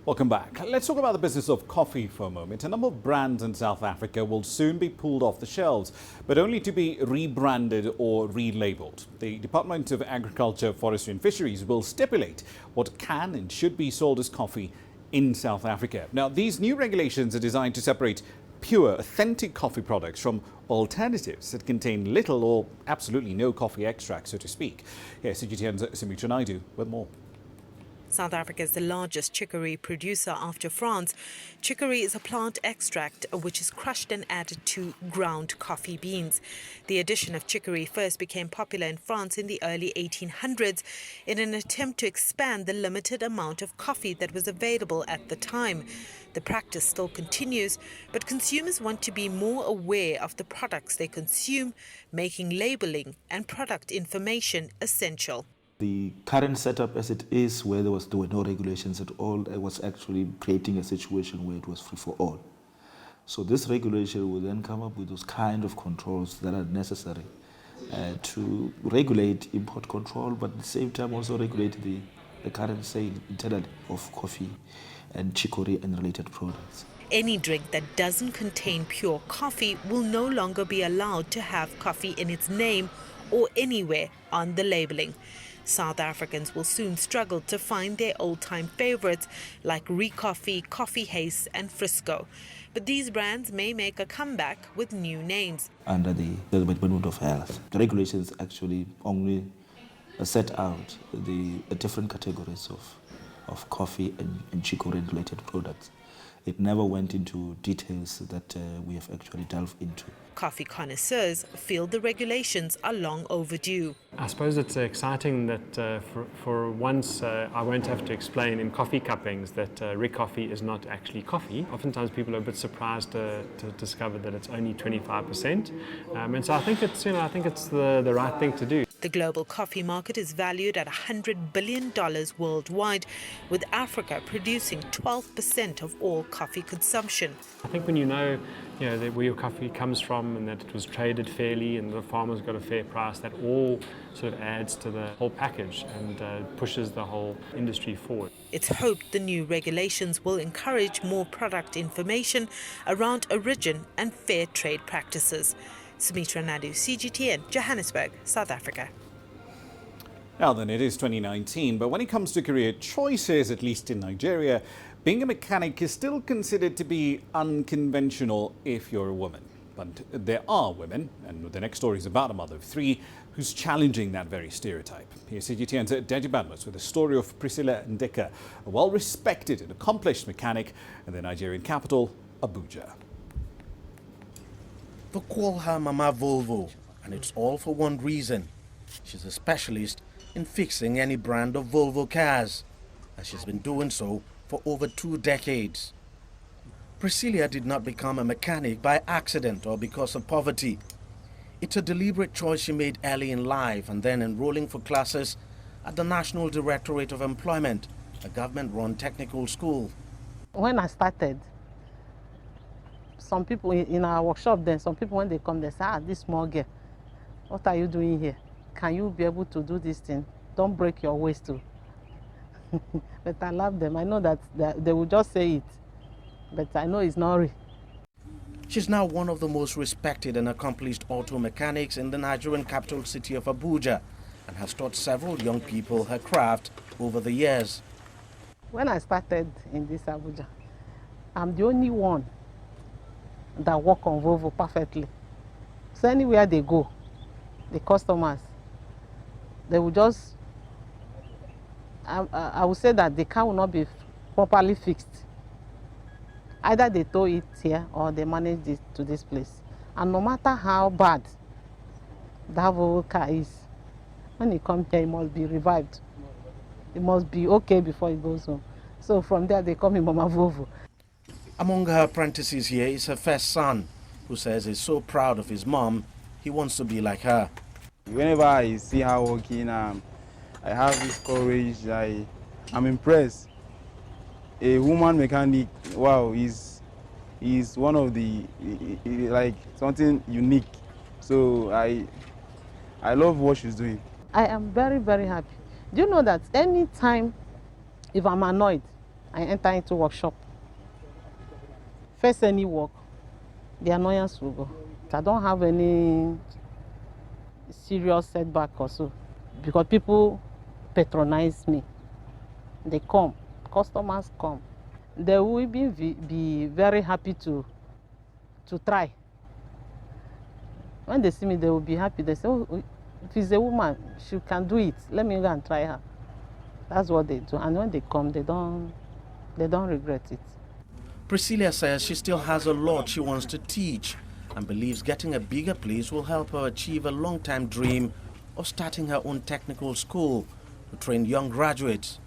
Welcome back. Let's talk about the business of coffee for a moment. A number of brands in South Africa will soon be pulled off the shelves, but only to be rebranded or relabeled. The Department of Agriculture, Forestry and Fisheries will stipulate what can and should be sold as coffee in South Africa. Now, these new regulations are designed to separate pure, authentic coffee products from alternatives that contain little or absolutely no coffee extract, so to speak. Here's CGTN's Sumitra Naidu with more. South Africa is the largest chicory producer after France. Chicory is a plant extract which is crushed and added to ground coffee beans. The addition of chicory first became popular in France in the early 1800s in an attempt to expand the limited amount of coffee that was available at the time. The practice still continues, but consumers want to be more aware of the products they consume, making labeling and product information essential. The current setup as it is, where there were no regulations at all, it was actually creating a situation where it was free for all. So this regulation will then come up with those kind of controls that are necessary to regulate import control, but at the same time also regulate the current sale internally of coffee and chicory and related products. Any drink that doesn't contain pure coffee will no longer be allowed to have coffee in its name or anywhere on the labeling. South Africans will soon struggle to find their old-time favorites like Recoffee, Coffee Haze and Frisco. But these brands may make a comeback with new names. Under the Department of Health, the regulations actually only set out the different categories of coffee and chicory related products. It never went into details that we have actually delved into. Coffee connoisseurs feel the regulations are long overdue. I suppose it's exciting that for once I won't have to explain in coffee cuppings that Recoffee is not actually coffee. Oftentimes people are a bit surprised to discover that it's only 25%, and so I think it's the right thing to do. The global coffee market is valued at $100 billion worldwide, with Africa producing 12% of all coffee consumption. I think when you know where your coffee comes from and that it was traded fairly and the farmers got a fair price, that all sort of adds to the whole package and pushes the whole industry forward. It's hoped the new regulations will encourage more product information around origin and fair trade practices. Sumitra Naidu, CGTN, Johannesburg, South Africa. Now then, it is 2019, but when it comes to career choices, at least in Nigeria, being a mechanic is still considered to be unconventional if you're a woman. But there are women, and the next story is about a mother of three who's challenging that very stereotype. Here's CGTN's Deji Badmus with the story of Priscilla Ndeka, a well-respected and accomplished mechanic in the Nigerian capital, Abuja. They call her Mama Volvo, and it's all for one reason. She's a specialist in fixing any brand of Volvo cars, and she's been doing so for over 2 decades. Priscilla did not become a mechanic by accident or because of poverty. It's a deliberate choice she made early in life and then enrolling for classes at the National Directorate of Employment, a government-run technical school. When I started, some people in our workshop then, some people when they come, they say, this small girl, what are you doing here? Can you be able to do this thing? Don't break your waist too. But I love them. I know that they will just say it. but I know it's not real. She's now one of the most respected and accomplished auto mechanics in the Nigerian capital city of Abuja and has taught several young people her craft over the years. When I started in this Abuja, I'm the only one that work on Volvo perfectly. So anywhere they go, the customers, they will just, I would say that the car will not be properly fixed. Either they tow it here or they manage it to this place. And no matter how bad that Volvo car is, when it comes here, it must be revived. It must be okay before it goes home. So from there, they call me Mama Volvo. Among her apprentices here is her first son, who says he's so proud of his mom, he wants to be like her. Whenever I see her working, I have this courage. I'm impressed. A woman mechanic, wow, is one of the, like, something unique. So I love what she's doing. I am very, very happy. Do you know that any time, if I'm annoyed, I enter into workshop, first any work, the annoyance will go. I don't have any serious setback or so, because people patronize me. They come, customers come. They will be very happy to try. When they see me, they will be happy. They say, oh, if it's a woman, she can do it. Let me go and try her. That's what they do. And when they come, they don't regret it. Priscilla says she still has a lot she wants to teach and believes getting a bigger place will help her achieve a long-time dream of starting her own technical school to train young graduates.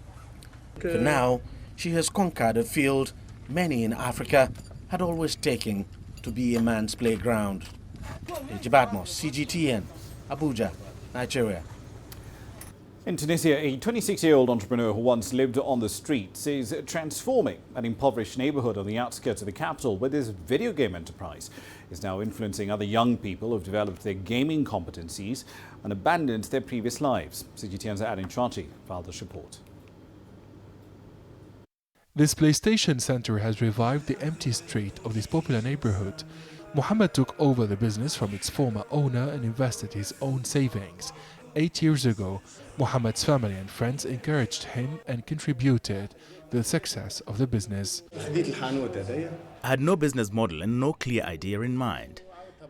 For now, she has conquered a field many in Africa had always taken to be a man's playground. Badmos, CGTN, Abuja, Nigeria. In Tunisia, a 26-year-old entrepreneur who once lived on the streets is transforming an impoverished neighborhood on the outskirts of the capital with his video game enterprise. Is now influencing other young people who've developed their gaming competencies and abandoned their previous lives. CGTN's Adin Chachi filed this report. This PlayStation center has revived the empty street of this popular neighborhood. Muhammad took over the business from its former owner and invested his own savings. 8 years ago, Muhammad's family and friends encouraged him and contributed to the success of the business. I had no business model and no clear idea in mind.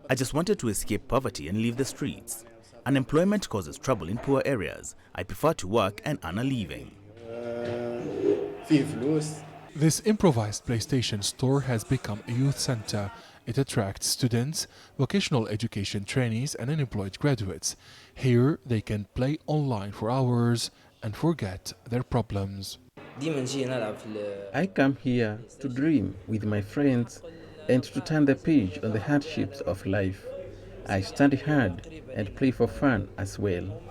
I just wanted to escape poverty and leave the streets. Unemployment causes trouble in poor areas. I prefer to work and earn a living. This improvised PlayStation store has become a youth center. It attracts students, vocational education trainees and unemployed graduates. Here they can play online for hours and forget their problems. I come here to dream with my friends and to turn the page on the hardships of life. I study hard and play for fun as well.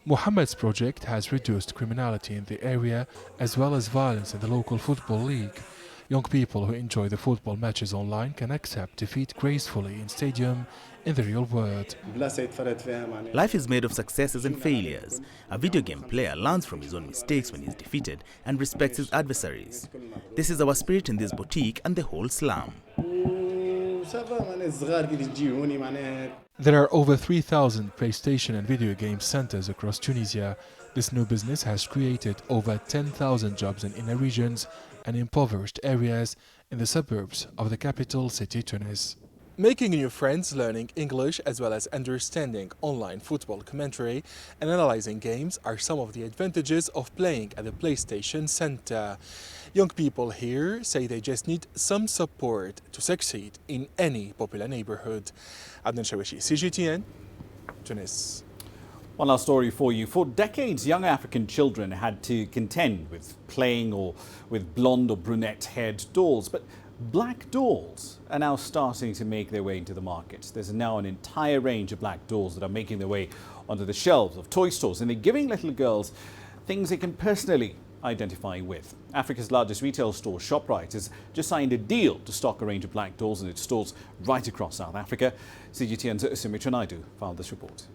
Muhammad's project has reduced criminality in the area as well as violence in the local football league. Young people who enjoy the football matches online can accept defeat gracefully in stadium in the real world. Life is made of successes and failures. A video game player learns from his own mistakes when he is defeated and respects his adversaries. This is our spirit in this boutique and the whole slum. There are over 3,000 PlayStation and video game centers across Tunisia. This new business has created over 10,000 jobs in inner regions and impoverished areas in the suburbs of the capital city Tunis. Making new friends, learning English, as well as understanding online football commentary and analyzing games are some of the advantages of playing at the PlayStation Center. Young people here say they just need some support to succeed in any popular neighborhood. Adnan Shawishi, CGTN, Tunis. One last story for you. For decades, young African children had to contend with playing or with blonde or brunette-haired dolls. But black dolls are now starting to make their way into the market. There's now an entire range of black dolls that are making their way onto the shelves of toy stores, and they're giving little girls things they can personally identify with. Africa's largest retail store, ShopRite, has just signed a deal to stock a range of black dolls in its stores right across South Africa. CGTN's Sumitra Naidu filed this report.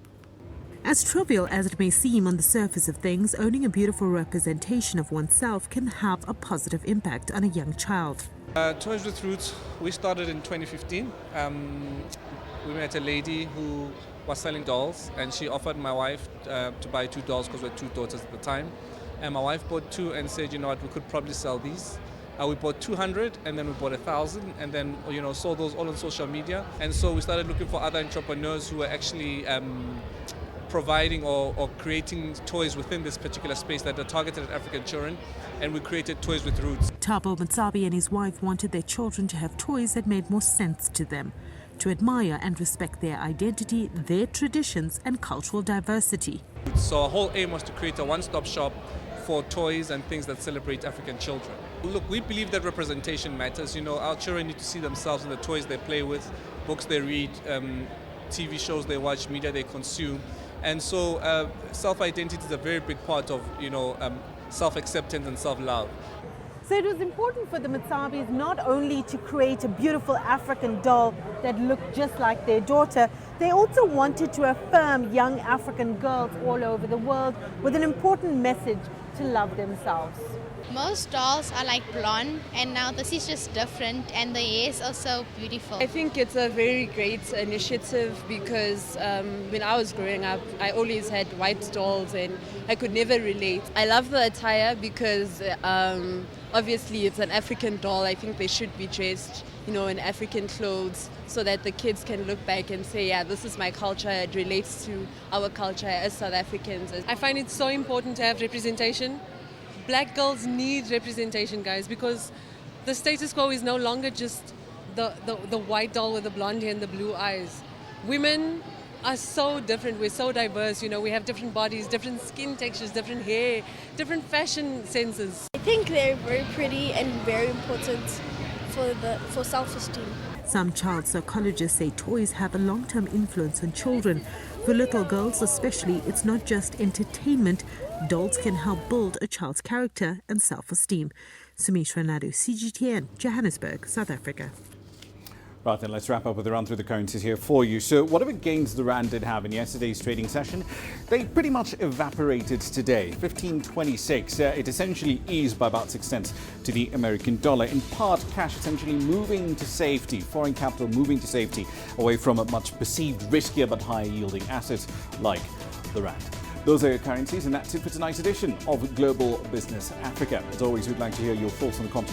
As trivial as it may seem on the surface of things, owning a beautiful representation of oneself can have a positive impact on a young child. Toys with Roots, we started in 2015. We met a lady who was selling dolls, and she offered my wife to buy 2 dolls because we had 2 daughters at the time. And my wife bought 2 and said, you know what, we could probably sell these. We bought 200 and then we bought 1,000 and then, you know, sold those all on social media. And so we started looking for other entrepreneurs who were actually providing or creating toys within this particular space that are targeted at African children, and we created Toys with Roots. Thabo Matsabi and his wife wanted their children to have toys that made more sense to them, to admire and respect their identity, their traditions and cultural diversity. So our whole aim was to create a one-stop shop for toys and things that celebrate African children. Look, we believe that representation matters. You know, our children need to see themselves in the toys they play with, books they read, TV shows they watch, media they consume. And so self-identity is a very big part of, you know, self-acceptance and self-love. So it was important for the Matsabis not only to create a beautiful African doll that looked just like their daughter, they also wanted to affirm young African girls all over the world with an important message to love themselves. Most dolls are like blonde, and now this is just different, and the hair is also beautiful. I think it's a very great initiative because when I was growing up, I always had white dolls and I could never relate. I love the attire because obviously it's an African doll. I think they should be dressed, you know, in African clothes so that the kids can look back and say, yeah, this is my culture. It relates to our culture as South Africans. I find it so important to have representation. Black girls need representation, guys, because the status quo is no longer just the white doll with the blonde hair and the blue eyes. Women are so different. We're so diverse. You know, we have different bodies, different skin textures, different hair, different fashion senses. I think they're very pretty and very important for self-esteem. Some child psychologists say toys have a long-term influence on children. For little girls especially, it's not just entertainment. Dolls can help build a child's character and self-esteem. Sumitra Nadu, CGTN, Johannesburg, South Africa. Right, then let's wrap up with a run through the currencies here for you. So whatever gains the rand did have in yesterday's trading session, they pretty much evaporated today. 15.26, it essentially eased by about 6 cents to the American dollar. In part, cash essentially moving to safety, foreign capital moving to safety away from a much perceived riskier but higher yielding assets like the rand. Those are your currencies, and that's it for tonight's edition of Global Business Africa. As always, we'd like to hear your thoughts on the content.